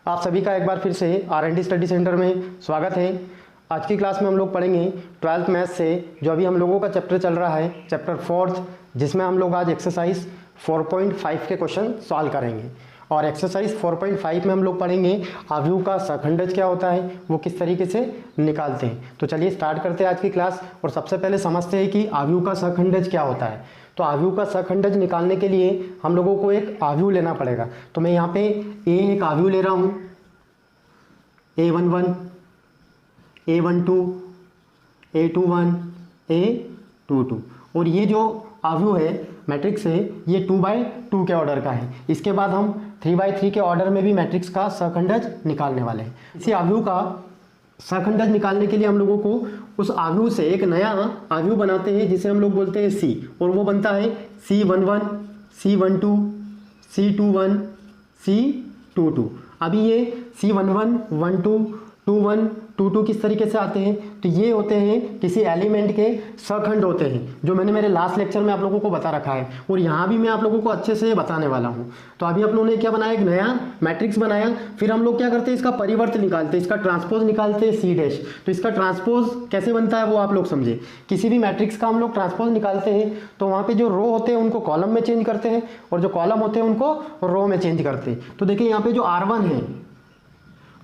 आप सभी का एक बार फिर से R&D स्टडी सेंटर में स्वागत है। आज की क्लास में हम लोग पढ़ेंगे 12th मैथ से जो अभी हम लोगों का चैप्टर चल रहा है, चैप्टर 4th, जिसमें हम लोग आज एक्सरसाइज 4.5 के क्वेश्चन सॉल्व करेंगे। और एक्सरसाइज 4.5 में हम लोग पढ़ेंगे आव्यूह का सहखंडज क्या होता है, वो किस तरीके से निकालते हैं। तो चलिए स्टार्ट करते हैं आज की क्लास। और सबसे पहले समझते हैं कि आव्यूह का सहखंडज क्या होता है। तो आव्यूह का सहखंडज निकालने के लिए हम लोगों को एक आव्यूह लेना पड़ेगा। तो मैं यहाँ पे एक आव्यूह ले रहा हूँ, A11, A12, A21, A22। और ये जो आव्यूह है मैट्रिक्स है ये 2/2 के ऑर्डर का है। इसके बाद हम 3/3 के ऑर्डर में भी मैट्रिक्स का सहखंडज निकालने वाले हैं। इसी आव्यूह का सहखंडज निकालने के लिए हम लोगों को उस आव्यूह से एक नया आव्यूह बनाते हैं जिसे हम लोग बोलते हैं C। और वो बनता है C11, C12, C21, C22। अभी ये C11, 12, 21, 22 किस तरीके से आते हैं, तो ये होते हैं किसी एलिमेंट के सहखंड होते हैं, जो मैंने मेरे लास्ट लेक्चर में आप लोगों को बता रखा है। और यहाँ भी मैं आप लोगों को अच्छे से बताने वाला हूँ। तो अभी आप लोगों ने क्या बनाया, एक नया मैट्रिक्स बनाया। फिर हम लोग क्या करते हैं, इसका परिवर्त निकालते हैं, इसका ट्रांसपोज निकालते हैं C'। तो इसका ट्रांसपोज कैसे बनता है वो आप लोग समझे। किसी भी मैट्रिक्स का हम लोग ट्रांसपोज निकालते हैं तो वहाँ पे जो रो होते हैं उनको कॉलम में चेंज करते हैं और जो कॉलम होते हैं उनको रो में चेंज करते हैं। तो देखिए यहाँ पे जो R1 है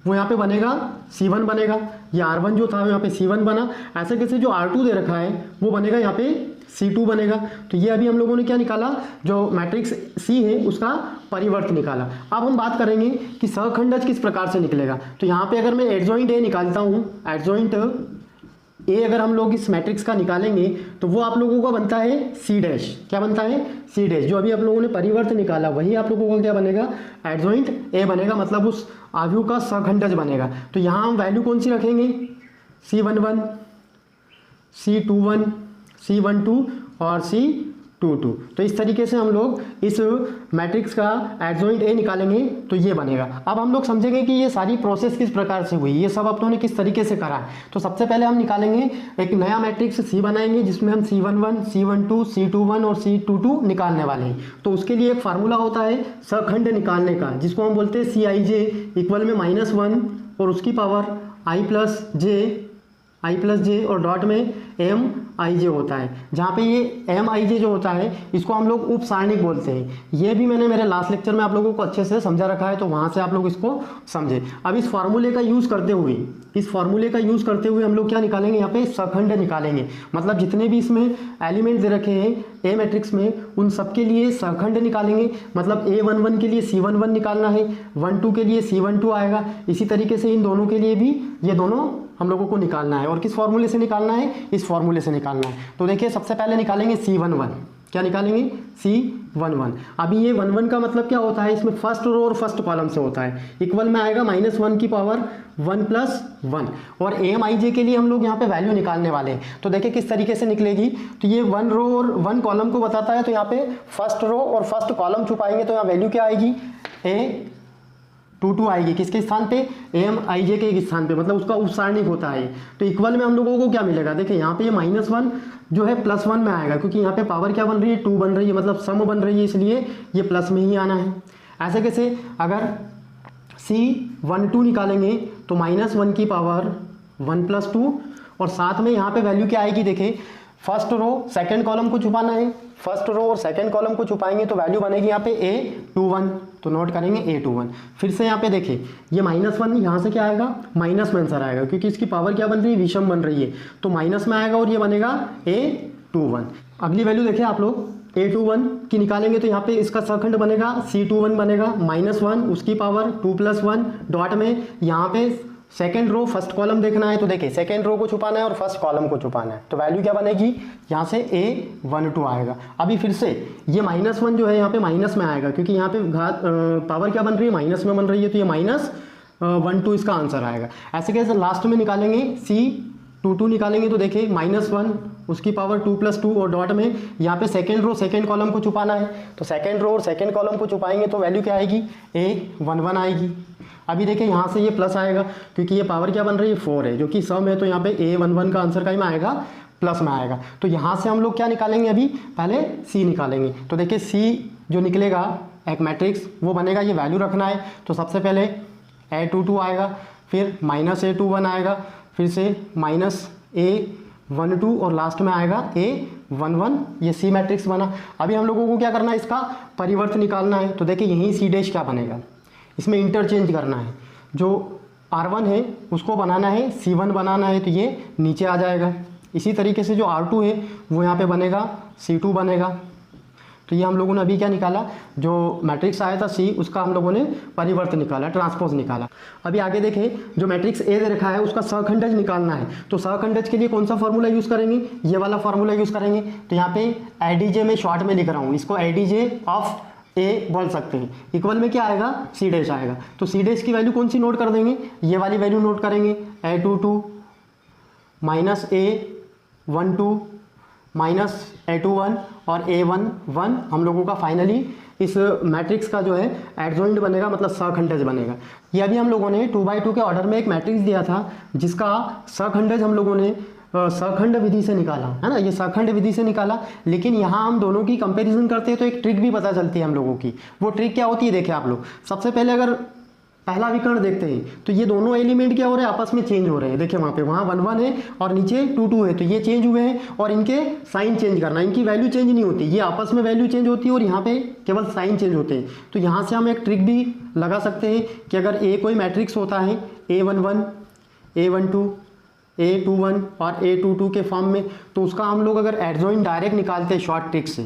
वो यहाँ पे बनेगा C1 बनेगा। ये R1 जो था यहाँ पे C1 बना। ऐसे कैसे जो R2 दे रखा है वो बनेगा यहाँ पे C2 बनेगा। तो ये अभी हम लोगों ने क्या निकाला, जो मैट्रिक्स C है उसका परिवर्त निकाला। अब हम बात करेंगे कि सहखंडज किस प्रकार से निकलेगा। तो यहाँ पे अगर मैं एडजॉइंट A निकालता हूँ, एडजॉइंट A अगर हम लोग इस मैट्रिक्स का निकालेंगे तो वो आप लोगों का बनता है C'। क्या बनता है C'। जो अभी आप लोगों ने परिवर्त निकाला वही आप लोगों का क्या बनेगा, एडजॉइंट A बनेगा, मतलब उस आव्यूह का सहखंडज बनेगा। तो यहाँ हम वैल्यू कौन सी रखेंगे, C11, C21, C12 और C22। तो इस तरीके से हम लोग इस मैट्रिक्स का एडजॉइंट A निकालेंगे तो ये बनेगा। अब हम लोग समझेंगे कि ये सारी प्रोसेस किस प्रकार से हुई, ये सब आप लोगों ने किस तरीके से करा है। तो सबसे पहले हम निकालेंगे एक नया मैट्रिक्स C बनाएंगे जिसमें हम C11, C12, C21 और C22 निकालने वाले हैं। तो उसके लिए एक फार्मूला होता है सहखंड निकालने का, जिसको हम बोलते हैं Cij इक्वल में -1 और उसकी पावर i प्लस जे और डॉट में Mij होता है। जहाँ पे ये Mij जो होता है इसको हम लोग उप सारणिक बोलते हैं। ये भी मैंने मेरे लास्ट लेक्चर में आप लोगों को अच्छे से समझा रखा है, तो वहाँ से आप लोग इसको समझे। अब इस फार्मूले का यूज़ करते हुए हम लोग क्या निकालेंगे, यहाँ पे सहखंड निकालेंगे। मतलब जितने भी इसमें एलिमेंट दे रखे हैं A मैट्रिक्स में उन सब के लिए सहखंड निकालेंगे। मतलब A11 के लिए C11 निकालना है, 12 के लिए C12 आएगा। इसी तरीके से इन दोनों के लिए भी ये दोनों हम लोगों को निकालना है। और किस फॉर्मूले से निकालना है, इस फॉर्मूले से निकालना है। तो देखिए सबसे पहले निकालेंगे C11। क्या निकालेंगे, C11। अभी ये 11 का मतलब क्या होता है, इसमें फर्स्ट रो और फर्स्ट कॉलम से होता है। इक्वल में आएगा -1 की पावर 1 + 1। और Mij के लिए हम लोग यहाँ पे वैल्यू निकालने वाले हैं। तो देखिए किस तरीके से निकलेगी। तो ये 1 रो और 1 कॉलम को बताता है, तो यहाँ पे फर्स्ट रो और फर्स्ट कॉलम छुपाएंगे तो यहाँ वैल्यू क्या आएगी, A22 आएगी। किसके स्थान पे, Mij के स्थान पे, मतलब उसका उपसारणिक होता है। तो इक्वल में हम लोगों को क्या मिलेगा, देखिए यहाँ पे ये -1 जो है +1 में आएगा, क्योंकि यहाँ पे पावर क्या बन रही है, 2 बन रही है, मतलब सम बन रही है, इसलिए ये प्लस में ही आना है। ऐसे कैसे, अगर C12 निकालेंगे तो -1 की पावर 1 + 2 और साथ में यहाँ पे वैल्यू क्या आएगी, देखिए फर्स्ट रो सेकंड कॉलम को छुपाना है। फर्स्ट रो और सेकंड कॉलम को छुपाएंगे तो वैल्यू बनेगी यहाँ पे A21। तो नोट करेंगे A21। फिर से यहाँ पे देखिए ये -1 यहाँ से क्या आएगा, माइनस में आंसर आएगा, क्योंकि इसकी पावर क्या बन रही है, विषम बन रही है, तो माइनस में आएगा और ये बनेगा A21। अगली वैल्यू देखिए आप लोग A21 की निकालेंगे तो यहाँ पे इसका सहखंड बनेगा C21 बनेगा, -1 उसकी पावर 2 + 1 डॉट में यहाँ पे सेकेंड रो फर्स्ट कॉलम देखना है। तो देखिए सेकेंड रो को छुपाना है और फर्स्ट कॉलम को छुपाना है। तो वैल्यू क्या बनेगी, यहाँ से A12 आएगा। अभी फिर से ये -1 जो है यहाँ पे माइनस में आएगा, क्योंकि यहाँ पे घात पावर क्या बन रही है, माइनस में बन रही है, तो ये -12 इसका आंसर आएगा। ऐसे कैसे लास्ट में निकालेंगे C22 निकालेंगे तो देखिए -1 उसकी पावर 2 + 2 और डॉट में यहाँ पे सेकेंड रो सेकेंड कॉलम को छुपाना है। तो सेकेंड रो और सेकेंड कॉलम को छुपाएंगे तो वैल्यू क्या आएगी, A11 आएगी। अभी देखिए यहाँ से ये प्लस आएगा, क्योंकि ये पावर क्या बन रही है, 4 है, जो कि सम है, तो यहाँ पे A11 का आंसर का ही में आएगा, प्लस में आएगा। तो यहाँ से हम लोग क्या निकालेंगे, अभी पहले C निकालेंगे। तो देखिए C जो निकलेगा एक मैट्रिक्स वो बनेगा, ये वैल्यू रखना है। तो सबसे पहले A22 आएगा, फिर -A21 आएगा, फिर से -A12 और लास्ट में आएगा A11। ये सी मैट्रिक्स बना। अभी हम लोगों को क्या करना है, इसका परिवर्त निकालना है। तो देखिए यहीं सी डैश क्या बनेगा, इसमें इंटरचेंज करना है। जो R1 है उसको बनाना है C1 बनाना है, तो ये नीचे आ जाएगा। इसी तरीके से जो R2 है वो यहाँ पे बनेगा C2 बनेगा। तो ये हम लोगों ने अभी क्या निकाला, जो मैट्रिक्स आया था C, उसका हम लोगों ने परिवर्त निकाला, ट्रांसपोज निकाला। अभी आगे देखें, जो मैट्रिक्स A दे रखा है उसका सहखंडज निकालना है। तो सहखंडज के लिए कौन सा फॉर्मूला यूज़ करेंगे, ये वाला फॉर्मूला यूज़ करेंगे। तो यहाँ पे ADJ में शॉर्ट में लिख रहा हूँ, इसको ADJ ऑफ A बोल सकते हैं। इक्वल में क्या आएगा, C डैश आएगा। तो C डैश की वैल्यू कौन सी नोट कर देंगे, ये वाली वैल्यू नोट करेंगे, A22 -A12 -A21 और A11 हम लोगों का फाइनली इस मैट्रिक्स का जो है एडजॉइंट बनेगा, मतलब सहखंडज बनेगा। ये अभी हम लोगों ने 2x2 के ऑर्डर में एक मैट्रिक्स दिया था जिसका सहखंडज हम लोगों ने सहखंड विधि से निकाला, है ना, ये सहखंड विधि से निकाला। लेकिन यहाँ हम दोनों की कंपैरिजन करते हैं तो एक ट्रिक भी पता चलती है हम लोगों की। वो ट्रिक क्या होती है, देखिए आप लोग। सबसे पहले अगर पहला विकर्ण देखते हैं तो ये दोनों एलिमेंट क्या हो रहे हैं, आपस में चेंज हो रहे हैं। देखिए वहाँ पे, वहाँ 1 1 है और नीचे 2 2 है, तो ये चेंज हुए हैं और इनके साइन चेंज करना, इनकी वैल्यू चेंज नहीं होती, ये आपस में वैल्यू चेंज होती है और यहाँ पे केवल साइन चेंज होते हैं। तो यहाँ से हम एक ट्रिक भी लगा सकते हैं कि अगर ए कोई मैट्रिक्स होता है A11 A12 A21 और A22 के फॉर्म में, तो उसका हम लोग अगर एडजॉइंट डायरेक्ट निकालते हैं शॉर्ट ट्रिक से,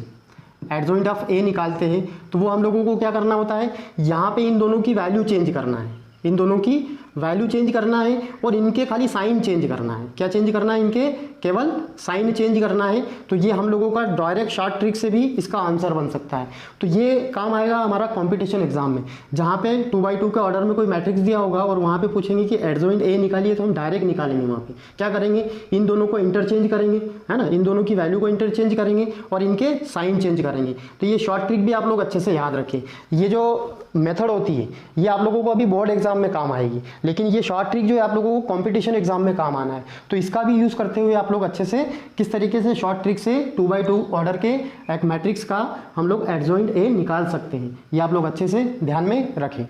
एडजॉइंट ऑफ A निकालते हैं, तो वो हम लोगों को क्या करना होता है, यहाँ पे इन दोनों की वैल्यू चेंज करना है, इन दोनों की वैल्यू चेंज करना है और इनके खाली साइन चेंज करना है। क्या चेंज करना है, इनके केवल साइन चेंज करना है। तो ये हम लोगों का डायरेक्ट शॉर्ट ट्रिक से भी इसका आंसर बन सकता है। तो ये काम आएगा हमारा कंपटीशन एग्जाम में, जहाँ पे 2x2 के ऑर्डर में कोई मैट्रिक्स दिया होगा और वहाँ पे पूछेंगे कि एडजॉइंट A निकालिए, तो हम डायरेक्ट निकालेंगे। वहाँ पे क्या करेंगे, इन दोनों को इंटरचेंज करेंगे, है ना, इन दोनों की वैल्यू को इंटरचेंज करेंगे और इनके साइन चेंज करेंगे। तो ये शॉर्ट ट्रिक भी आप लोग अच्छे से याद रखें। ये जो मेथड होती है ये आप लोगों को अभी बोर्ड एग्जाम में काम आएगी, लेकिन ये शॉर्ट ट्रिक जो है आप लोगों को कंपटीशन एग्जाम में काम आना है। तो इसका भी यूज़ करते हुए आप लोग अच्छे से किस तरीके से शॉर्ट ट्रिक से 2x2 ऑर्डर के एक मैट्रिक्स का हम लोग एडजॉइंट A निकाल सकते हैं, ये आप लोग अच्छे से ध्यान में रखें।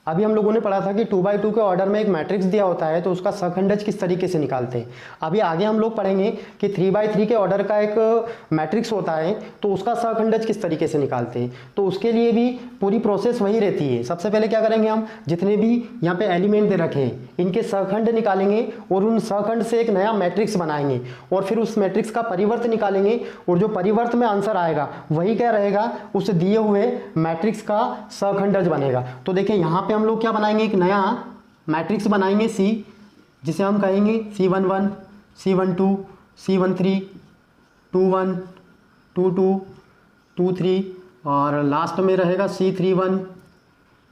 अभी हम लोगों ने पढ़ा था कि 2x2 के ऑर्डर में एक मैट्रिक्स दिया होता है तो उसका सहखंडज किस तरीके से निकालते हैं। अभी आगे हम लोग पढ़ेंगे कि 3x3 के ऑर्डर का एक मैट्रिक्स होता है तो उसका सहखंडज किस तरीके से निकालते हैं। तो उसके लिए भी पूरी प्रोसेस वही रहती है। सबसे पहले क्या करेंगे, हम जितने भी यहाँ पे एलिमेंट दे रखे हैं इनके सहखंड निकालेंगे और उन सहखंड से एक नया मैट्रिक्स बनाएंगे और फिर उस मैट्रिक्स का परिवर्त निकालेंगे और जो परिवर्त में आंसर आएगा वही क्या रहेगा, उस दिए हुए मैट्रिक्स का सहखंडज बनेगा। तो देखिए यहाँ हम लोग क्या बनाएंगे, एक नया मैट्रिक्स बनाएंगे C, जिसे हम कहेंगे C11 C12 C13 21 22 23 और लास्ट में रहेगा C31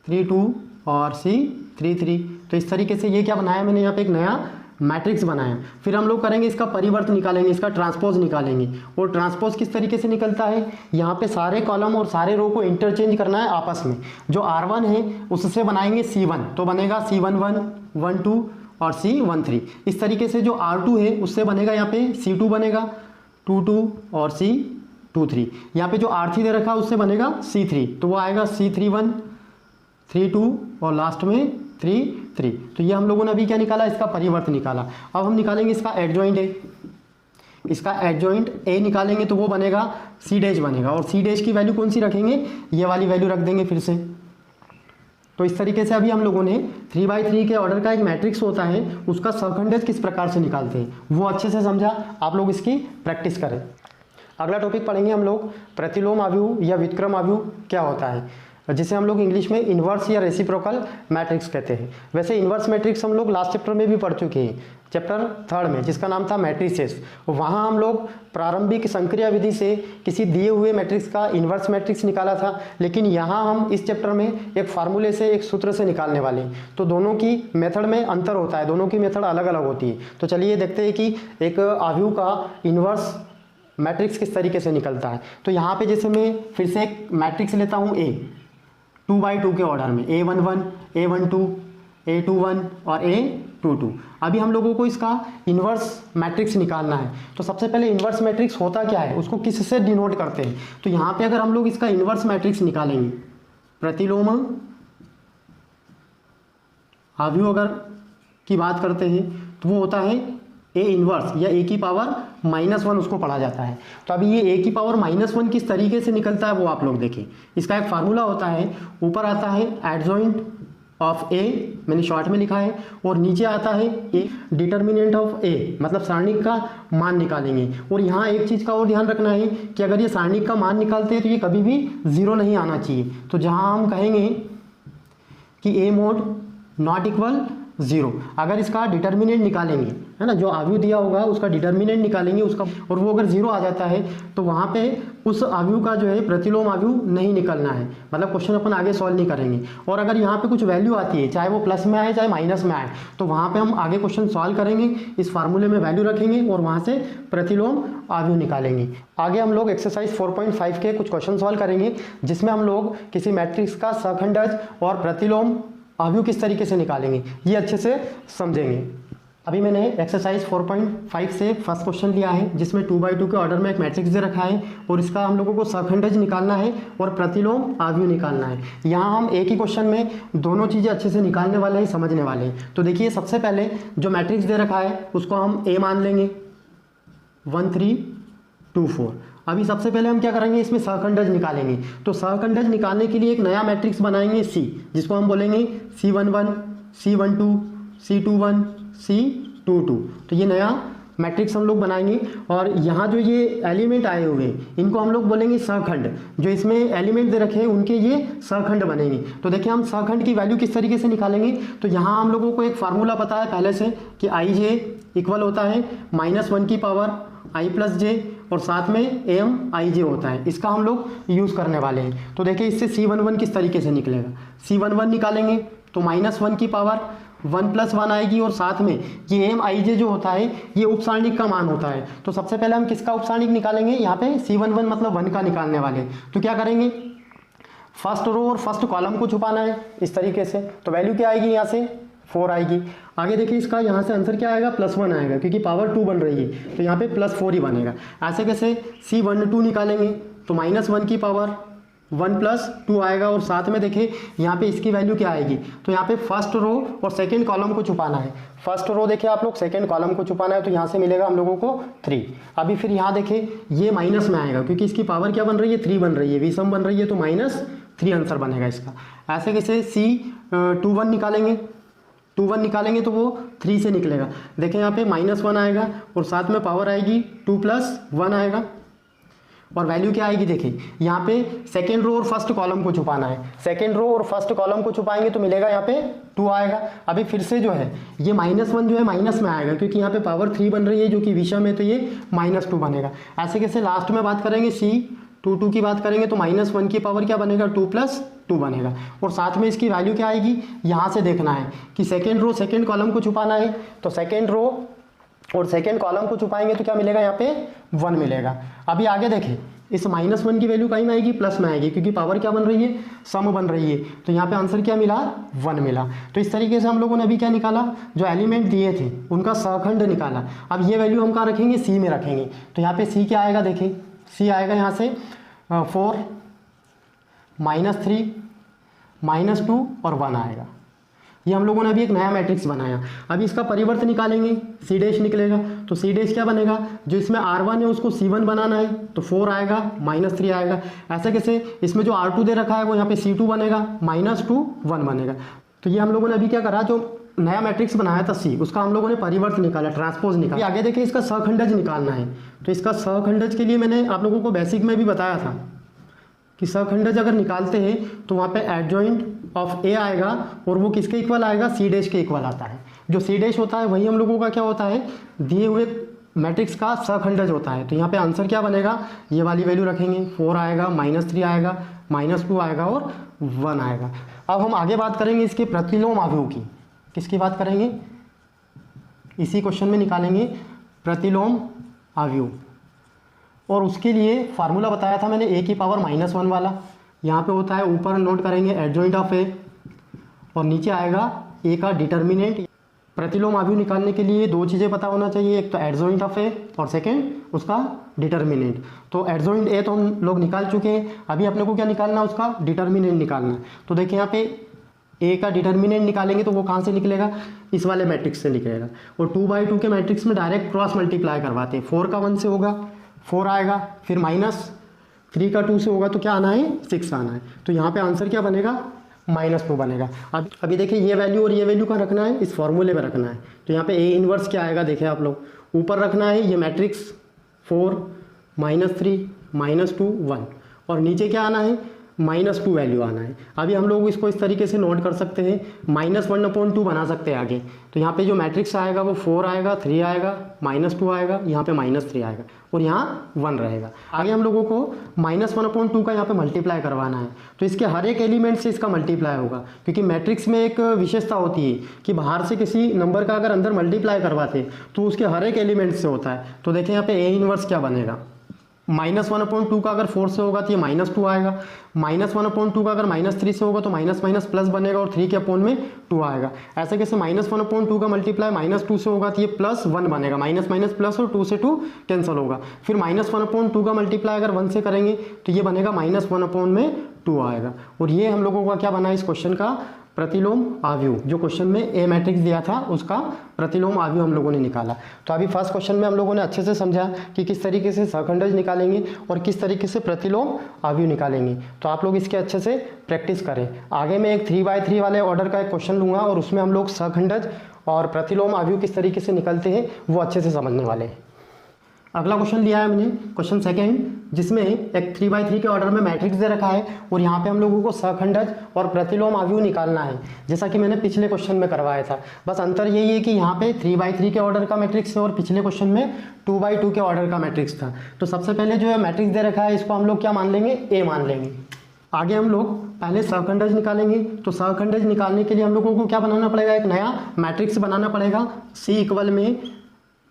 32 और C33। तो इस तरीके से ये क्या बनाया मैंने, यहाँ पे एक नया मैट्रिक्स बनाया। फिर हम लोग करेंगे इसका परिवर्त निकालेंगे, इसका ट्रांसपोज निकालेंगे। और ट्रांसपोज किस तरीके से निकलता है, यहाँ पे सारे कॉलम और सारे रो को इंटरचेंज करना है आपस में। जो R1 है उससे बनाएंगे C1, तो बनेगा C11 12 और C13। इस तरीके से जो R2 है उससे बनेगा यहाँ पे C2 बनेगा 22 और C23। यहाँ पे जो R3 दे रखा है उससे बनेगा C3, तो वो आएगा C31 32 और लास्ट में 33। तो ये हम लोगों ने अभी क्या निकाला, इसका परिवर्त निकाला। अब हम निकालेंगे इसका एडजॉइंट A, इसका एडजॉइंट A निकालेंगे तो वो बनेगा C डैश बनेगा और C डैश की वैल्यू कौन सी रखेंगे, ये वाली वैल्यू रख देंगे फिर से। तो इस तरीके से अभी हम लोगों ने 3x3 के ऑर्डर का एक मैट्रिक्स होता है उसका सहखंडज किस प्रकार से निकालते हैं वो अच्छे से समझा। आप लोग इसकी प्रैक्टिस करें। अगला टॉपिक पढ़ेंगे हम लोग प्रतिलोम आव्यूह या व्युत्क्रम आव्यूह क्या होता है, जिसे हम लोग इंग्लिश में इन्वर्स या रेसिप्रोकल मैट्रिक्स कहते हैं। वैसे इन्वर्स मैट्रिक्स हम लोग लास्ट चैप्टर में भी पढ़ चुके हैं, चैप्टर 3 में, जिसका नाम था मैट्रिसेस। वहाँ हम लोग प्रारंभिक संक्रिया विधि से किसी दिए हुए मैट्रिक्स का इन्वर्स मैट्रिक्स निकाला था, लेकिन यहाँ हम इस चैप्टर में एक फार्मूले से, एक सूत्र से निकालने वाले हैं। तो दोनों की मेथड में अंतर होता है, दोनों की मेथड अलग अलग होती है। तो चलिए देखते हैं कि एक आव्यूह का इन्वर्स मैट्रिक्स किस तरीके से निकलता है। तो यहाँ पे जैसे मैं फिर से एक मैट्रिक्स लेता हूँ A 2x2 के ऑर्डर में, A11 A12 A21 और A22। अभी हम लोगों को इसका इन्वर्स मैट्रिक्स निकालना है। तो सबसे पहले इन्वर्स मैट्रिक्स होता क्या है, उसको किस से डिनोट करते हैं। तो यहाँ पे अगर हम लोग इसका इन्वर्स मैट्रिक्स निकालेंगे, प्रतिलोम अवयव अगर की बात करते हैं तो वो होता है ए इन्वर्स या ए की पावर -1 उसको पढ़ा जाता है। तो अभी ये ए की पावर -1 किस तरीके से निकलता है वो आप लोग देखें। इसका एक फार्मूला होता है, ऊपर आता है एडजॉइंट ऑफ ए, मैंने शॉर्ट में लिखा है, और नीचे आता है ए डिटर्मिनेंट ऑफ ए, मतलब सारणिक का मान निकालेंगे। और यहाँ एक चीज़ का और ध्यान रखना है कि अगर ये सारणिक का मान निकालते हैं तो ये कभी भी 0 नहीं आना चाहिए। तो जहाँ हम कहेंगे कि ए मोड नॉट इक्वल 0, अगर इसका डिटर्मिनेंट निकालेंगे, है ना, जो अवयव दिया होगा उसका डिटर्मिनेंट निकालेंगे उसका, और वो अगर 0 आ जाता है तो वहाँ पे उस अवयव का जो है प्रतिलोम अवयव नहीं निकलना है, मतलब क्वेश्चन अपन आगे सॉल्व नहीं करेंगे। और अगर यहाँ पे कुछ वैल्यू आती है, चाहे वो प्लस में आए चाहे माइनस में आए, तो वहाँ पे हम आगे क्वेश्चन सॉल्व करेंगे, इस फार्मूले में वैल्यू रखेंगे और वहाँ से प्रतिलोम अवयव निकालेंगे। आगे हम लोग एक्सरसाइज 4.5 के कुछ क्वेश्चन सॉल्व करेंगे, जिसमें हम लोग किसी मैट्रिक्स का सहखंडज और प्रतिलोम अवयव किस तरीके से निकालेंगे ये अच्छे से समझेंगे। अभी मैंने एक्सरसाइज 4.5 से फर्स्ट क्वेश्चन लिया है, जिसमें 2x2 के ऑर्डर में एक मैट्रिक्स दे रखा है और इसका हम लोगों को सहखंडज निकालना है और प्रतिलोम अवयव निकालना है। यहाँ हम एक ही क्वेश्चन में दोनों चीज़ें अच्छे से निकालने वाले हैं, समझने वाले हैं। तो देखिए, सबसे पहले जो मैट्रिक्स दे रखा है उसको हम ए मान लेंगे, 1 3 2 4। अभी सबसे पहले हम क्या करेंगे, इसमें सहखंडज निकालेंगे। तो सहखंडज निकालने के लिए एक नया मैट्रिक्स बनाएंगे सी, जिसको हम बोलेंगे C11 C12 C21 C22। तो ये नया मैट्रिक्स हम लोग बनाएंगे और यहाँ जो ये एलिमेंट आए हुए हैं इनको हम लोग बोलेंगे सहखंड। जो इसमें एलिमेंट दे रखे हैं उनके ये सहखंड बनेंगे। तो देखिए, हम सहखंड की वैल्यू किस तरीके से निकालेंगे। तो यहाँ हम लोगों को एक फार्मूला पता है पहले से कि IJ इक्वल होता है -1 की पावर I + j और साथ में AMIJ होता है। इसका हम लोग यूज़ करने वाले हैं। तो देखिए, इससे C11 किस तरीके से निकलेगा। C11 निकालेंगे तो -1 की पावर 1 + 1 आएगी और साथ में ये AMIJ जो होता है ये उपसारणिक का मान होता है। तो सबसे पहले हम किसका उपसारणिक निकालेंगे, यहाँ पे C11 मतलब 1 का निकालने वाले। तो क्या करेंगे, फर्स्ट रो और फर्स्ट कॉलम को छुपाना है इस तरीके से। तो वैल्यू क्या आएगी, यहाँ से 4 आएगी। आगे देखिए, इसका यहाँ से आंसर क्या आएगा, +1 आएगा, क्योंकि पावर 2 बन रही है तो यहाँ पे +4 ही बनेगा। ऐसे कैसे C12 निकालेंगे तो -1 की पावर 1 + 2 आएगा और साथ में देखिए यहाँ पे इसकी वैल्यू क्या आएगी। तो यहाँ पे फर्स्ट रो और सेकंड कॉलम को छुपाना है। फर्स्ट रो देखिए आप लोग, सेकंड कॉलम को छुपाना है, तो यहाँ से मिलेगा हम लोगों को 3। अभी फिर यहाँ देखिए ये माइनस में आएगा, क्योंकि इसकी पावर क्या बन रही है, 3 बन रही है, विषम बन रही है, तो -3 आंसर बनेगा इसका। ऐसे कैसे C21 निकालेंगे, 21 निकालेंगे तो वो 3 से निकलेगा। देखें यहाँ पे -1 आएगा और साथ में पावर आएगी 2 + 1 आएगा और वैल्यू क्या आएगी, देखिए यहाँ पे सेकेंड रो और फर्स्ट कॉलम को छुपाना है। सेकेंड रो और फर्स्ट कॉलम को छुपाएंगे तो मिलेगा यहाँ पे 2 आएगा। अभी फिर से जो है ये -1 जो है माइनस में आएगा, क्योंकि यहाँ पे पावर 3 बन रही है जो कि विषम है, तो ये -2 बनेगा। ऐसे कैसे लास्ट में बात करेंगे C22 की बात करेंगे तो -1 की पावर क्या बनेगा, 2 + 2 बनेगा। और साथ में इसकी वैल्यू क्या आएगी, यहाँ से देखना है कि सेकेंड रो सेकेंड कॉलम को छुपाना है, तो सेकेंड रो और सेकेंड कॉलम को छुपाएंगे तो क्या मिलेगा, यहाँ पे 1 मिलेगा। अभी आगे देखें, इस -1 की वैल्यू कहीं में आएगी, प्लस में आएगी, क्योंकि पावर क्या बन रही है, सम बन रही है, तो यहाँ पे आंसर क्या मिला, 1 मिला। तो इस तरीके से हम लोगों ने अभी क्या निकाला, जो एलिमेंट दिए थे उनका सहखंड निकाला। अब ये वैल्यू हम कहाँ रखेंगे, सी में रखेंगे। तो यहाँ पे सी क्या आएगा, देखें सी आएगा यहाँ से 4 -3 -2 और 1 आएगा। ये हम लोगों ने अभी एक नया मैट्रिक्स बनाया। अभी इसका परिवर्त निकालेंगे, C' निकलेगा। तो C' क्या बनेगा, जो इसमें R1 है उसको C1 बनाना है, तो 4 आएगा -3 आएगा। ऐसा कैसे, इसमें जो R2 दे रखा है वो यहाँ पे C2 बनेगा, -2 1 बनेगा। तो ये हम लोगों ने अभी क्या करा, जो नया मैट्रिक्स बनाया था C, उसका हम लोगों ने परिवर्त निकाला, ट्रांसपोज निकाला। आगे देखिए, इसका सहखंडज निकालना है। तो इसका सहखंडज के लिए मैंने आप लोगों को बेसिक में भी बताया था कि सहखंडज अगर निकालते हैं तो वहाँ पे एडजॉइंट ऑफ ए आएगा और वो किसके इक्वल आएगा, C' के इक्वल आता है। जो C' होता है वही हम लोगों का क्या होता है, दिए हुए मैट्रिक्स का सहखंडज होता है। तो यहाँ पे आंसर क्या बनेगा, ये वाली वैल्यू रखेंगे, 4 आएगा, -3 आएगा, -2 आएगा और 1 आएगा। अब हम आगे बात करेंगे इसके प्रतिलोम अवयव की। किसकी बात करेंगे, इसी क्वेश्चन में निकालेंगे प्रतिलोम अवयव। और उसके लिए फार्मूला बताया था मैंने, ए की पावर -1 वाला। यहाँ पे होता है, ऊपर नोट करेंगे एडजॉइंट ऑफ ए और नीचे आएगा ए का डिटर्मिनेंट। प्रतिलोम अवयव निकालने के लिए 2 चीज़ें पता होना चाहिए, एक तो एडजॉइंट ऑफ ए और सेकंड उसका डिटर्मिनेंट। तो एडजॉइंट ए तो हम लोग निकाल चुके हैं, अभी अपने को क्या निकालना है, उसका डिटर्मिनेंट निकालना है। तो देखिए यहाँ पे ए का डिटर्मिनेंट निकालेंगे तो वो कहाँ से निकलेगा, इस वाले मैट्रिक्स से निकलेगा। और 2/2 के मैट्रिक्स में डायरेक्ट क्रॉस मल्टीप्लाई करवाते हैं। 4 का 1 से होगा 4 आएगा, फिर -3 का 2 से होगा तो क्या आना है, 6 आना है। तो यहाँ पे आंसर क्या बनेगा, -2 बनेगा। अब अभी देखिए ये वैल्यू और ये वैल्यू कहाँ रखना है, इस फॉर्मूले में रखना है। तो यहाँ पे ए इनवर्स क्या आएगा देखिए आप लोग, ऊपर रखना है ये मैट्रिक्स 4 -3 -2 1, और नीचे क्या आना है, -2 वैल्यू आना है। अभी हम लोग इसको इस तरीके से नोट कर सकते हैं, -1/2 बना सकते हैं आगे। तो यहाँ पे जो मैट्रिक्स आएगा वो 4 आएगा, 3 आएगा, -2 आएगा, यहाँ पे -3 आएगा और यहाँ 1 रहेगा। आगे हम लोगों को -1/2 का यहाँ पे मल्टीप्लाई करवाना है। तो इसके हर एक एलिमेंट से इसका मल्टीप्लाई होगा, क्योंकि मैट्रिक्स में एक विशेषता होती है कि बाहर से किसी नंबर का अगर अंदर मल्टीप्लाई करवाते तो उसके हर एक एलिमेंट से होता है। तो देखें यहाँ पे ए इनवर्स क्या बनेगा, -1/2 का अगर 4 से होगा तो ये -2 आएगा, -1/2 का अगर -3 से होगा तो माइनस माइनस प्लस बनेगा और 3 के अपॉन में 2 आएगा। ऐसे कैसे -1/2 का मल्टीप्लाई -2 से होगा तो ये +1 बनेगा, माइनस माइनस प्लस और 2 से 2 कैंसिल होगा। फिर -1/2 का मल्टीप्लाई अगर 1 से करेंगे तो ये बनेगा -1/2 आएगा। और ये हम लोगों का क्या बना है इस क्वेश्चन का, प्रतिलोम आव्यूह। जो क्वेश्चन में ए मैट्रिक्स दिया था उसका प्रतिलोम आव्यूह हम लोगों ने निकाला। तो अभी फर्स्ट क्वेश्चन में हम लोगों ने अच्छे से समझा कि किस तरीके से सहखंडज निकालेंगे और किस तरीके से प्रतिलोम आव्यूह निकालेंगे। तो आप लोग इसके अच्छे से प्रैक्टिस करें। आगे मैं एक 3x3 वाले ऑर्डर का एक क्वेश्चन लूँगा और उसमें हम लोग सहखंडज और प्रतिलोम आव्यूह किस तरीके से निकलते हैं वो अच्छे से समझने वाले हैं। अगला क्वेश्चन लिया है मैंने, क्वेश्चन सेकंड, जिसमें एक 3x3 के ऑर्डर में मैट्रिक्स दे रखा है और यहाँ पे हम लोगों को सहखंडज और प्रतिलोम आव्यूह निकालना है, जैसा कि मैंने पिछले क्वेश्चन में करवाया था। बस अंतर यही है कि यहाँ पे 3x3 के ऑर्डर का मैट्रिक्स है और पिछले क्वेश्चन में 2x2 के ऑर्डर का मैट्रिक्स था। तो सबसे पहले जो है मैट्रिक्स दे रखा है इसको हम लोग क्या मान लेंगे, ए मान लेंगे। आगे हम लोग पहले सहखंडज निकालेंगे। तो सहखंडज निकालने के लिए हम लोगों को क्या बनाना पड़ेगा, एक नया मैट्रिक्स बनाना पड़ेगा। C इक्वल में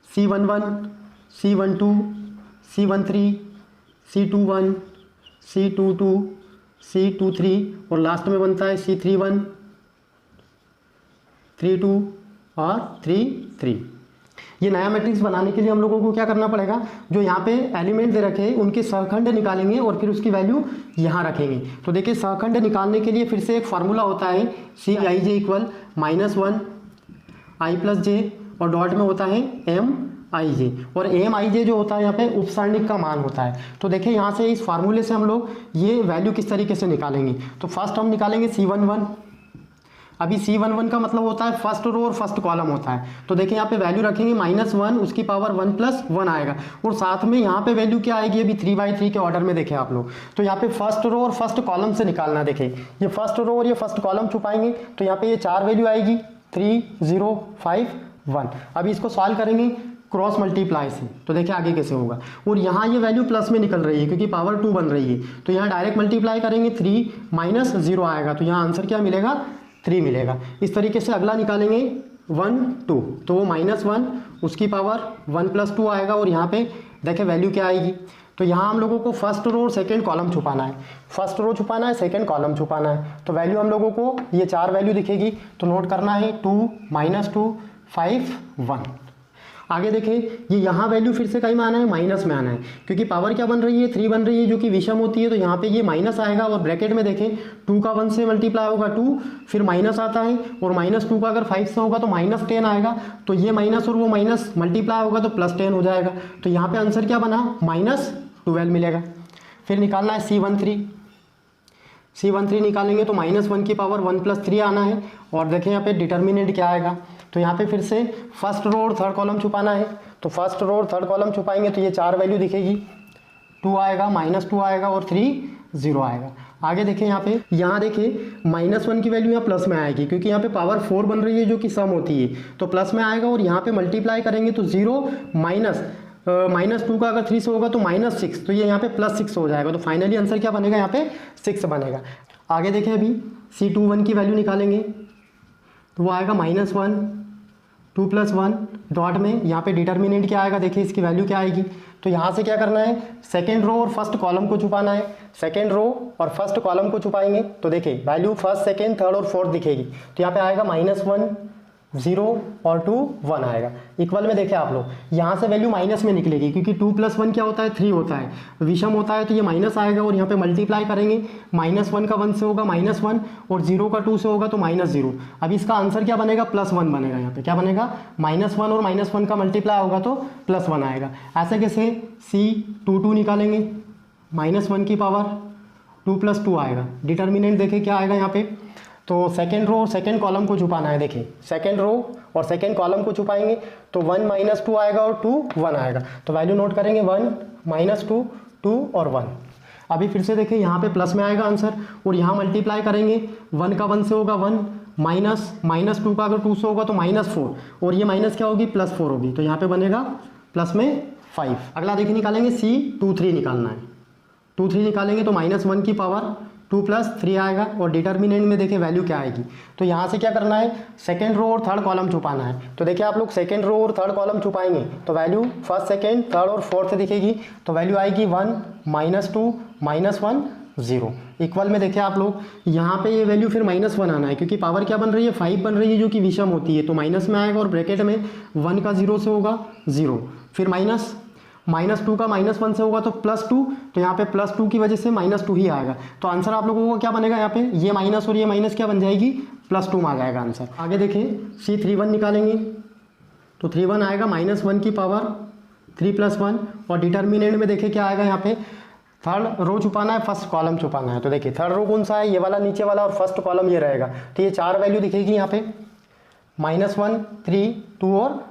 C11 C12 C13 C21 C22 C23 और लास्ट में बनता है C31 32 और 33। ये नया मैट्रिक्स बनाने के लिए हम लोगों को क्या करना पड़ेगा, जो यहाँ पे एलिमेंट दे रखे हैं उनके सहखंड निकालेंगे और फिर उसकी वैल्यू यहाँ रखेंगे। तो देखिए सहखंड निकालने के लिए फिर से एक फार्मूला होता है Cij इक्वल -1 i + j और डॉट में होता है Mij, और Mij जो होता है यहाँ पे उपसरणिक का मान होता है। तो देखिए यहाँ से इस फार्मूले से हम लोग ये वैल्यू किस तरीके से निकालेंगे। तो फर्स्ट हम निकालेंगे C11। अभी C11 का मतलब होता है फर्स्ट रो और फर्स्ट कॉलम होता है। तो देखिए यहाँ पे वैल्यू रखेंगे -1, उसकी पावर 1 + 1 आएगा और साथ में यहाँ पे वैल्यू क्या आएगी, अभी 3x3 के ऑर्डर में देखें आप लोग। तो यहाँ पे फर्स्ट रो और फर्स्ट कॉलम से निकालना। देखें ये फर्स्ट रो और ये फर्स्ट कॉलम छुपाएंगे तो यहाँ पे ये 4 वैल्यू आएगी 3 0 5 1। अभी इसको सॉल्व करेंगे क्रॉस मल्टीप्लाई से। तो देखिए आगे कैसे होगा, और यहाँ ये वैल्यू प्लस में निकल रही है क्योंकि पावर 2 बन रही है। तो यहाँ डायरेक्ट मल्टीप्लाई करेंगे 3 - 0 आएगा, तो यहाँ आंसर क्या मिलेगा, 3 मिलेगा। इस तरीके से अगला निकालेंगे 1 2, तो वो -1 उसकी पावर 1 + 2 आएगा और यहाँ पे देखें वैल्यू क्या आएगी। तो यहाँ हम लोगों को फर्स्ट रो और सेकंड कॉलम छुपाना है, फर्स्ट रो छुपाना है, सेकंड कॉलम छुपाना है। तो वैल्यू हम लोगों को ये 4 वैल्यू दिखेगी, तो नोट करना है 2 -2 5 1। आगे देखिए ये यहाँ वैल्यू फिर से कहीं में आना है, माइनस में आना है, क्योंकि पावर क्या बन रही है 3 बन रही है जो कि विषम होती है। तो यहाँ पे ये माइनस आएगा और ब्रैकेट में देखें 2 का 1 से मल्टीप्लाई होगा 2, फिर माइनस आता है और -2 का अगर 5 से होगा तो -10 आएगा। तो ये माइनस और वो माइनस मल्टीप्लाई होगा तो +10 हो जाएगा। तो यहाँ पे आंसर क्या बना, -12 मिलेगा। फिर निकालना है C13 निकालेंगे तो -1 की पावर 1 + 3 आना है। और देखें यहाँ पे डिटर्मिनेंट क्या आएगा, तो यहाँ पे फिर से फर्स्ट रो और थर्ड कॉलम छुपाना है। तो फर्स्ट रो और थर्ड कॉलम छुपाएंगे तो ये 4 वैल्यू दिखेगी, 2 आएगा, -2 आएगा और 3 0 आएगा। आगे देखें यहाँ पे, यहाँ देखिए -1 की वैल्यू यहाँ प्लस में आएगी क्योंकि यहाँ पे पावर 4 बन रही है जो कि सम होती है, तो प्लस में आएगा। और यहाँ पे मल्टीप्लाई करेंगे तो 0 -2 का अगर 3 से होगा तो -6, तो ये यहाँ पे +6 हो जाएगा। तो फाइनली आंसर क्या बनेगा, यहाँ पे 6 बनेगा। आगे देखें अभी C21 की वैल्यू निकालेंगे तो वो आएगा -1 2 + 1 डॉट में, यहाँ पे डिटर्मिनेंट क्या आएगा, देखिए इसकी वैल्यू क्या आएगी। तो यहाँ से क्या करना है, सेकेंड रो और फर्स्ट कॉलम को छुपाना है। सेकेंड रो और फर्स्ट कॉलम को छुपाएंगे तो देखिए वैल्यू फर्स्ट सेकेंड थर्ड और फोर्थ दिखेगी। तो यहाँ पे आएगा -1 0 और 2 1 आएगा। इक्वल में देखें आप लोग, यहाँ से वैल्यू माइनस में निकलेगी क्योंकि 2 + 1 क्या होता है 3 होता है, विषम होता है तो ये माइनस आएगा और यहाँ पे मल्टीप्लाई करेंगे, -1 का 1 से होगा -1 और 0 का 2 से होगा तो -0। अब इसका आंसर क्या बनेगा +1 बनेगा। यहाँ पे क्या बनेगा -1 और -1 का मल्टीप्लाई होगा तो +1 आएगा। ऐसे कैसे C22 निकालेंगे, -1 की पावर 2 + 2 आएगा। डिटर्मिनेंट देखें क्या आएगा यहाँ पे, तो सेकेंड रो और सेकेंड कॉलम को छुपाना है। देखिए सेकेंड रो और सेकेंड कॉलम को छुपाएंगे तो 1 - 2 आएगा और 2 1 आएगा। तो वैल्यू नोट करेंगे 1 - 2 2 और 1। अभी फिर से देखिए यहाँ पे प्लस में आएगा आंसर और यहाँ मल्टीप्लाई करेंगे, 1 का 1 से होगा 1 -2 का अगर 2 से होगा तो -4 और ये माइनस क्या होगी +4 होगी, तो यहाँ पे बनेगा प्लस में 5। अगला देखिए निकालेंगे C23 निकालना है। 23 निकालेंगे तो -1 की पावर 2 + 3 आएगा और डिटर्मिनेंट में देखिए वैल्यू क्या आएगी। तो यहाँ से क्या करना है, सेकेंड रो और थर्ड कॉलम छुपाना है। तो देखिए आप लोग सेकेंड रो और थर्ड कॉलम छुपाएंगे तो वैल्यू फर्स्ट सेकेंड थर्ड और फोर्थ दिखेगी। तो वैल्यू आएगी 1 -2 -1 0। इक्वल में देखिए आप लोग, यहाँ पे ये वैल्यू फिर -1 आना है क्योंकि पावर क्या बन रही है 5 बन रही है जो कि विषम होती है, तो माइनस में आएगा और ब्रैकेट में 1 का 0 से होगा 0, फिर -2 का -1 से होगा तो +2, तो यहाँ पे +2 की वजह से -2 ही आएगा। तो आंसर आप लोगों को क्या बनेगा, यहाँ पे ये माइनस और ये माइनस क्या बन जाएगी +2 में आ जाएगा आंसर। आगे देखिए C31 निकालेंगे तो 31 आएगा, -1 की पावर 3 + 1 और डिटर्मिनेंट में देखिए क्या आएगा, यहाँ पे थर्ड रो छुपाना है फर्स्ट कॉलम छुपाना है। तो देखिए थर्ड रो कौन सा है, ये वाला नीचे वाला और फर्स्ट कॉलम ये रहेगा। तो ये 4 वैल्यू दिखेगी यहाँ पे, -1 3 2 और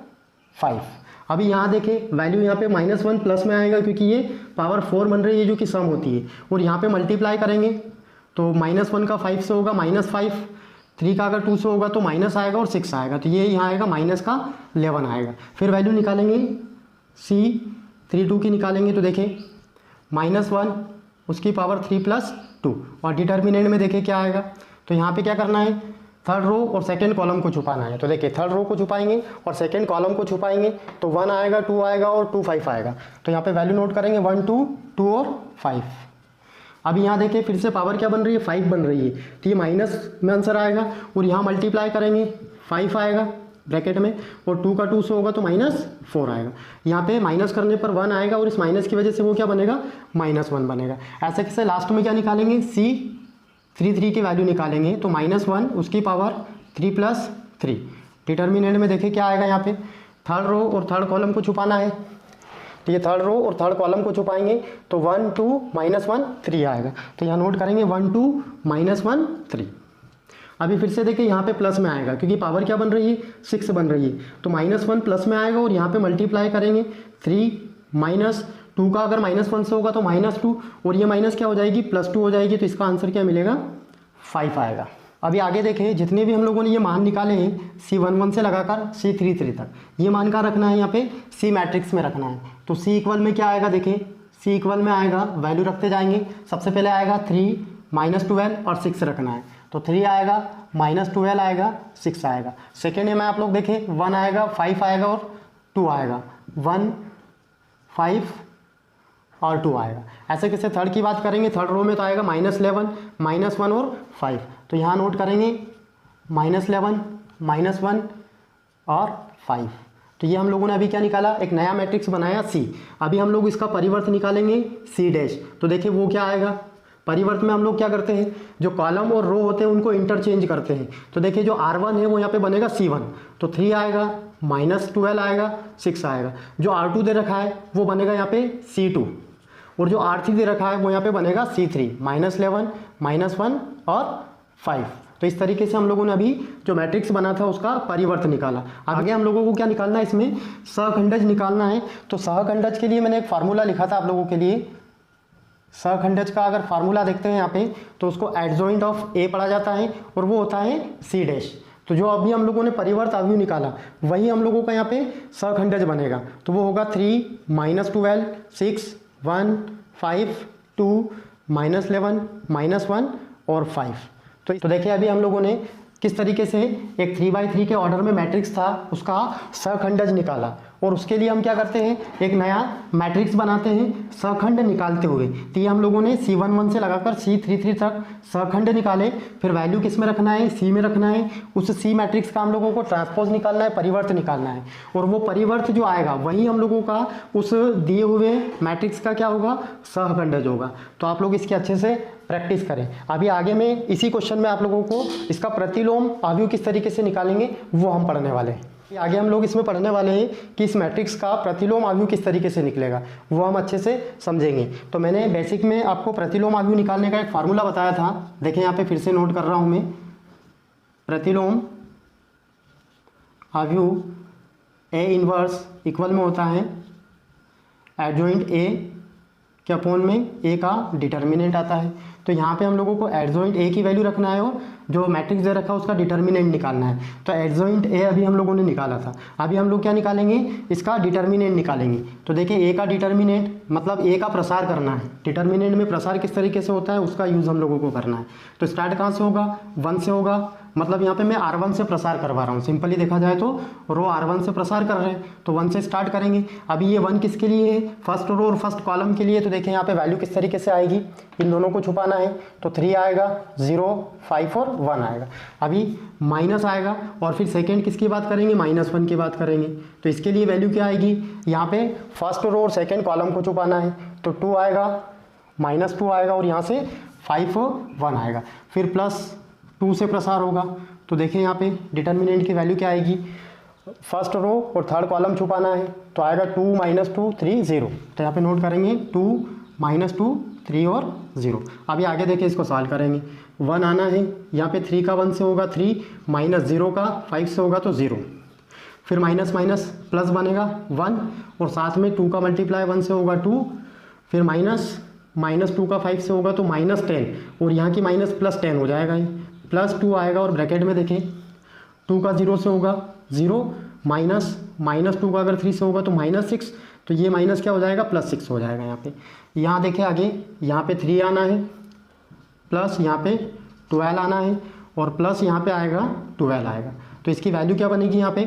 5। अभी यहाँ देखें वैल्यू यहाँ पे -1 प्लस में आएगा क्योंकि ये पावर 4 बन रही है जो कि सम होती है, और यहाँ पे मल्टीप्लाई करेंगे तो -1 का 5 से होगा -5, 3 का अगर 2 से होगा तो माइनस आएगा और 6 आएगा, तो ये यहाँ आएगा -11 आएगा। फिर वैल्यू निकालेंगे C32 की निकालेंगे तो देखें -1 उसकी पावर 3 + 2 और डिटर्मिनेंट में देखें क्या आएगा। तो यहाँ पे क्या करना है, थर्ड रो और सेकेंड कॉलम को छुपाना है। तो देखिए थर्ड रो को छुपाएंगे और सेकेंड कॉलम को छुपाएंगे तो 1 आएगा 2 आएगा और 2 5 आएगा। तो यहाँ पे वैल्यू नोट करेंगे 1 2 2 और 5। अभी यहाँ देखिए फिर से पावर क्या बन रही है 5 बन रही है, तो ये माइनस में आंसर आएगा और यहाँ मल्टीप्लाई करेंगे 5 आएगा ब्रैकेट में और 2 का 2 से होगा तो -4 आएगा। यहाँ पे माइनस करने पर 1 आएगा और इस माइनस की वजह से वो क्या बनेगा -1 बनेगा। ऐसे कैसे लास्ट में क्या निकालेंगे C33 की वैल्यू निकालेंगे तो -1 उसकी पावर 3 + 3। डिटर्मिनेंट में देखिए क्या आएगा, यहाँ पे थर्ड रो और थर्ड कॉलम को छुपाना है। तो ये थर्ड रो और थर्ड कॉलम को छुपाएंगे तो 1 2 -1 3 आएगा। तो यहाँ नोट करेंगे 1 2 -1 3। अभी फिर से देखिए यहाँ पे प्लस में आएगा क्योंकि पावर क्या बन रही है 6 बन रही है, तो -1 प्लस में आएगा और यहाँ पे मल्टीप्लाई करेंगे 3 - 2 का अगर -1 से होगा तो -2 और ये माइनस क्या हो जाएगी +2 हो जाएगी। तो इसका आंसर क्या मिलेगा 5 आएगा। अभी आगे देखें जितने भी हम लोगों ने ये मान निकाले हैं C11 से लगाकर C33 तक, ये मान का रखना है यहाँ पे C मैट्रिक्स में रखना है। तो C इक्वल में क्या आएगा, देखें C इक्वल में आएगा वैल्यू रखते जाएंगे। सबसे पहले आएगा 3 -12 और 6 रखना है, तो 3 आएगा -12 आएगा 6 आएगा। सेकेंड में आप लोग देखें 1 आएगा 5 आएगा और 2 आएगा, 1 5 और 2 आएगा। ऐसे कैसे थर्ड की बात करेंगे, थर्ड रो में तो आएगा -11 -1 और 5। तो यहाँ नोट करेंगे -11 -1 और 5। तो ये हम लोगों ने अभी क्या निकाला, एक नया मैट्रिक्स बनाया C। अभी हम लोग इसका परिवर्त निकालेंगे C'। तो देखिए वो क्या आएगा, परिवर्त में हम लोग क्या करते हैं, जो कॉलम और रो होते हैं उनको इंटरचेंज करते हैं। तो देखिए जो R1 है वो यहाँ पे बनेगा C1, तो 3 आएगा -12 आएगा 6 आएगा। जो R2 दे रखा है वो बनेगा यहाँ पे C2 और जो R3 दे रखा है वो यहाँ पे बनेगा C3, -11 -1 और 5। तो इस तरीके से हम लोगों ने अभी जो मैट्रिक्स बना था उसका परिवर्त निकाला। आगे हम लोगों को क्या निकालना है, इसमें सहखंडज निकालना है। तो सहखंडज के लिए मैंने एक फार्मूला लिखा था आप लोगों के लिए। सहखंडज का अगर फार्मूला देखते हैं यहाँ पे तो उसको एडजॉइंट ऑफ A पढ़ा जाता है और वो होता है C'। तो जो अभी हम लोगों ने परिवर्त अवयव निकाला वही हम लोगों का यहाँ पे सहखंडज बनेगा। तो वो होगा 3 -12 6 1 5 2 -11 -1 और 5। तो देखिए अभी हम लोगों ने किस तरीके से, एक 3x3 के ऑर्डर में मैट्रिक्स था, उसका सखंडज निकाला, और उसके लिए हम क्या करते हैं, एक नया मैट्रिक्स बनाते हैं सखंड निकालते हुए। तो ये हम लोगों ने C11 से लगाकर C33 तक सखंड निकाले, फिर वैल्यू किस में रखना है, C में रखना है। उस C मैट्रिक्स का हम लोगों को ट्रांसपोज निकालना है, परिवर्त निकालना है, और वो परिवर्त जो आएगा वही हम लोगों का उस दिए हुए मैट्रिक्स का क्या होगा, सहखंडज होगा। तो आप लोग इसकी अच्छे से प्रैक्टिस करें। अभी आगे में इसी क्वेश्चन में आप लोगों को इसका प्रतिलोम अवयव किस तरीके से निकालेंगे वो हम पढ़ने वाले हैं। आगे हम लोग इसमें पढ़ने वाले हैं कि इस मैट्रिक्स का प्रतिलोम अवयव किस तरीके से निकलेगा, वो हम अच्छे से समझेंगे। तो मैंने बेसिक में आपको प्रतिलोम अवयव निकालने का एक फार्मूला बताया था, देखें यहाँ पे फिर से नोट कर रहा हूँ मैं। प्रतिलोम अवयव ए इनवर्स इक्वल में होता है एडजॉइंट ए के अपॉन में ए का डिटर्मिनेंट आता है। तो यहाँ पे हम लोगों को एडजॉइंट ए की वैल्यू रखना है और जो मैट्रिक्स दे रखा है उसका डिटर्मिनेंट निकालना है। तो एडजॉइंट ए अभी हम लोगों ने निकाला था, अभी हम लोग क्या निकालेंगे, इसका डिटर्मिनेंट निकालेंगे। तो देखिए ए का डिटर्मिनेंट मतलब ए का प्रसार करना है, डिटर्मिनेंट में प्रसार किस तरीके से होता है उसका यूज़ हम लोगों को करना है। तो स्टार्ट कहाँ से होगा, 1 से होगा, मतलब यहाँ पे मैं R1 से प्रसार करवा रहा हूँ, सिंपली देखा जाए तो रो R1 से प्रसार कर रहे हैं, तो 1 से स्टार्ट करेंगे। अभी ये 1 किसके लिए है, फर्स्ट रो और फर्स्ट कॉलम के लिए। तो देखें यहाँ पे वैल्यू किस तरीके से आएगी, इन दोनों को छुपाना है, तो 3 आएगा, 0, 5 और 1 आएगा। अभी माइनस आएगा और फिर सेकेंड किसकी बात करेंगे, -1 की बात करेंगे। तो इसके लिए वैल्यू क्या आएगी, यहाँ पे फर्स्ट रो और सेकेंड कॉलम को छुपाना है, तो 2 आएगा, -2 आएगा और यहाँ से 5 और 1 आएगा। फिर +2 से प्रसार होगा, तो देखें यहाँ पे डिटर्मिनेंट की वैल्यू क्या आएगी, फर्स्ट रो और थर्ड कॉलम छुपाना है, तो आएगा 2 -2 3 0। तो यहाँ पे नोट करेंगे 2 -2 3 और 0। अभी आगे देखें, इसको सॉल्व करेंगे, 1 आना है, यहाँ पे 3 का 1 से होगा 3, -0 का 5 से होगा तो 0, फिर माइनस माइनस प्लस बनेगा 1 और साथ में 2 का मल्टीप्लाई 1 से होगा 2, फिर -2 का 5 से होगा तो -10 और यहाँ की माइनस +10 हो जाएगा, ये +2 आएगा और ब्रैकेट में देखें 2 का 0 से होगा 0, -2 का अगर 3 से होगा तो -6, तो ये माइनस क्या हो जाएगा, +6 हो जाएगा यहाँ पे। यहाँ देखें आगे, यहाँ पे 3 आना है, प्लस यहाँ पे 12 आना है और प्लस यहाँ पे आएगा 12 आएगा। तो इसकी वैल्यू क्या बनेगी, यहाँ पे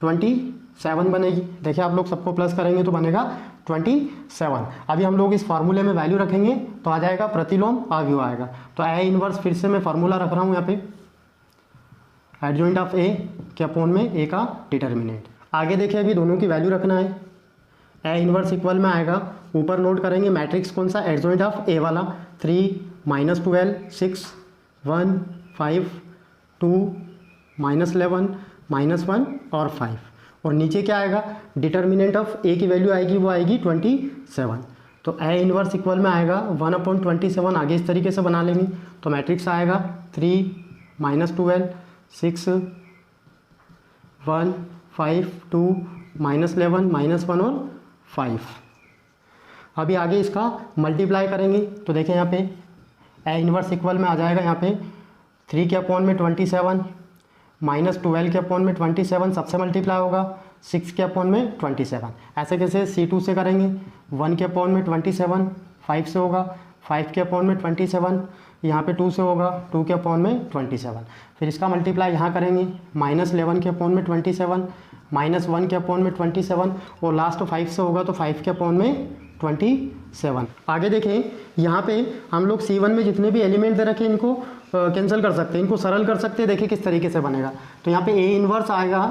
27 बनेगी। देखिए आप लोग सबको प्लस करेंगे तो बनेगा 27। अभी हम लोग इस फार्मूले में वैल्यू रखेंगे तो आ जाएगा प्रतिलोम अवयव आएगा। तो ए इनवर्स फिर से मैं फार्मूला रख रहा हूँ यहाँ पे, एडजॉइंट ऑफ ए के अपॉन में ए का डिटर्मिनेंट। आगे देखिए अभी दोनों की वैल्यू रखना है, ए इनवर्स इक्वल में आएगा, ऊपर नोट करेंगे मैट्रिक्स कौन सा, एडजॉइंट ऑफ ए वाला, 3 -12 6 1 5 2 -11 -1 और 5, और नीचे क्या आएगा, डिटर्मिनेंट ऑफ ए की वैल्यू आएगी, वो आएगी 27। तो ए इनवर्स इक्वल में आएगा 1/27। आगे इस तरीके से बना लेंगे तो मैट्रिक्स आएगा 3 -12 6 1 5 2 -11 -1 और 5। अभी आगे इसका मल्टीप्लाई करेंगे तो देखें यहाँ पे ए इनवर्स इक्वल में आ जाएगा, यहाँ पे 3 के अपॉन में 27 -12 के अपॉन में 27 सबसे मल्टीप्लाई होगा, 6 के अपॉन में 27। ऐसे कैसे, C2 से करेंगे, 1 के अपॉन में 27 5 से होगा, 5 के अपॉन में 27, यहाँ पे 2 से होगा, 2 के अपॉन में 27। फिर इसका मल्टीप्लाई यहाँ करेंगे, -11 के अपॉन में 27 -1 के अपॉन में 27 और लास्ट 5 से होगा तो 5 के अपॉन में 27। आगे देखें यहाँ पे हम लोग C1 में जितने भी एलिमेंट दे रखे हैं इनको कैंसिल कर सकते हैं, इनको सरल कर सकते हैं। देखिए किस तरीके से बनेगा, तो यहाँ पे ए इनवर्स आएगा,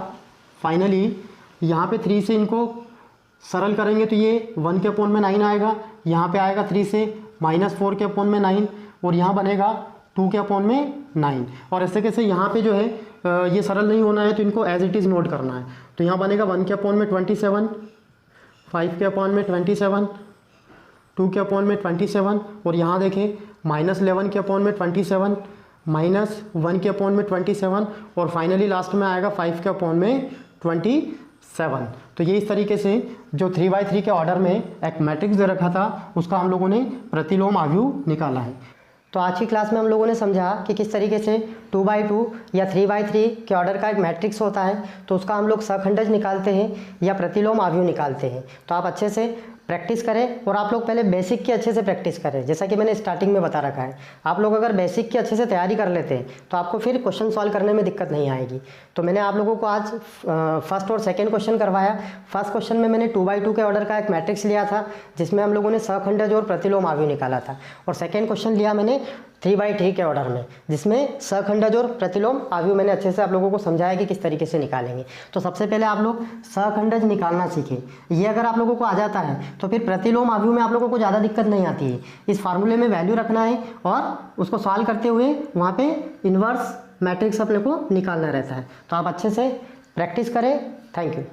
फाइनली यहाँ पे 3 से इनको सरल करेंगे तो ये 1 के अपॉन में 9 आएगा, यहाँ पे आएगा 3 से -4 के अपॉन में 9 और यहाँ बनेगा 2 के अपॉन में 9। और ऐसे कैसे यहाँ पे जो है ये सरल नहीं होना है तो इनको एज इट इज़ नोट करना है। तो यहाँ बनेगा 1 के अपॉन में 27, 5 के अपॉन में 27, 2 के अपॉन में 27 और यहाँ देखें -11 के अपॉन में 27, -1 के अपॉन में 27 और फाइनली लास्ट में आएगा 5 के अपॉन में 27। तो ये इस तरीके से जो 3x3 के ऑर्डर में एक मैट्रिक्स दे रखा था उसका हम लोगों ने प्रतिलोम अवयव निकाला है। तो आज की क्लास में हम लोगों ने समझा कि किस तरीके से 2x2 या 3x3 के ऑर्डर का एक मैट्रिक्स होता है तो उसका हम लोग सखंडज निकालते हैं या प्रतिलोम अवयव निकालते हैं। तो आप अच्छे से प्रैक्टिस करें और आप लोग पहले बेसिक की अच्छे से प्रैक्टिस करें, जैसा कि मैंने स्टार्टिंग में बता रखा है। आप लोग अगर बेसिक की अच्छे से तैयारी कर लेते हैं तो आपको फिर क्वेश्चन सॉल्व करने में दिक्कत नहीं आएगी। तो मैंने आप लोगों को आज फर्स्ट और सेकंड क्वेश्चन करवाया। फर्स्ट क्वेश्चन में मैंने 2x2 के ऑर्डर का एक मैट्रिक्स लिया था जिसमें हम लोगों ने सहखंडज और प्रतिलोम आव्यूह निकाला था, और सेकेंड क्वेश्चन लिया मैंने 3x3 के ऑर्डर में जिसमें सहखंडज और प्रतिलोम आव्यूह मैंने अच्छे से आप लोगों को समझाया कि किस तरीके से निकालेंगे। तो सबसे पहले आप लोग सहखंडज निकालना सीखें। ये अगर आप लोगों को आ जाता है तो फिर प्रतिलोम आव्यूह में आप लोगों को ज़्यादा दिक्कत नहीं आती है। इस फार्मूले में वैल्यू रखना है और उसको सॉल्व करते हुए वहाँ पे इन्वर्स मैट्रिक्स अपने को निकालना रहता है। तो आप अच्छे से प्रैक्टिस करें। Thank you.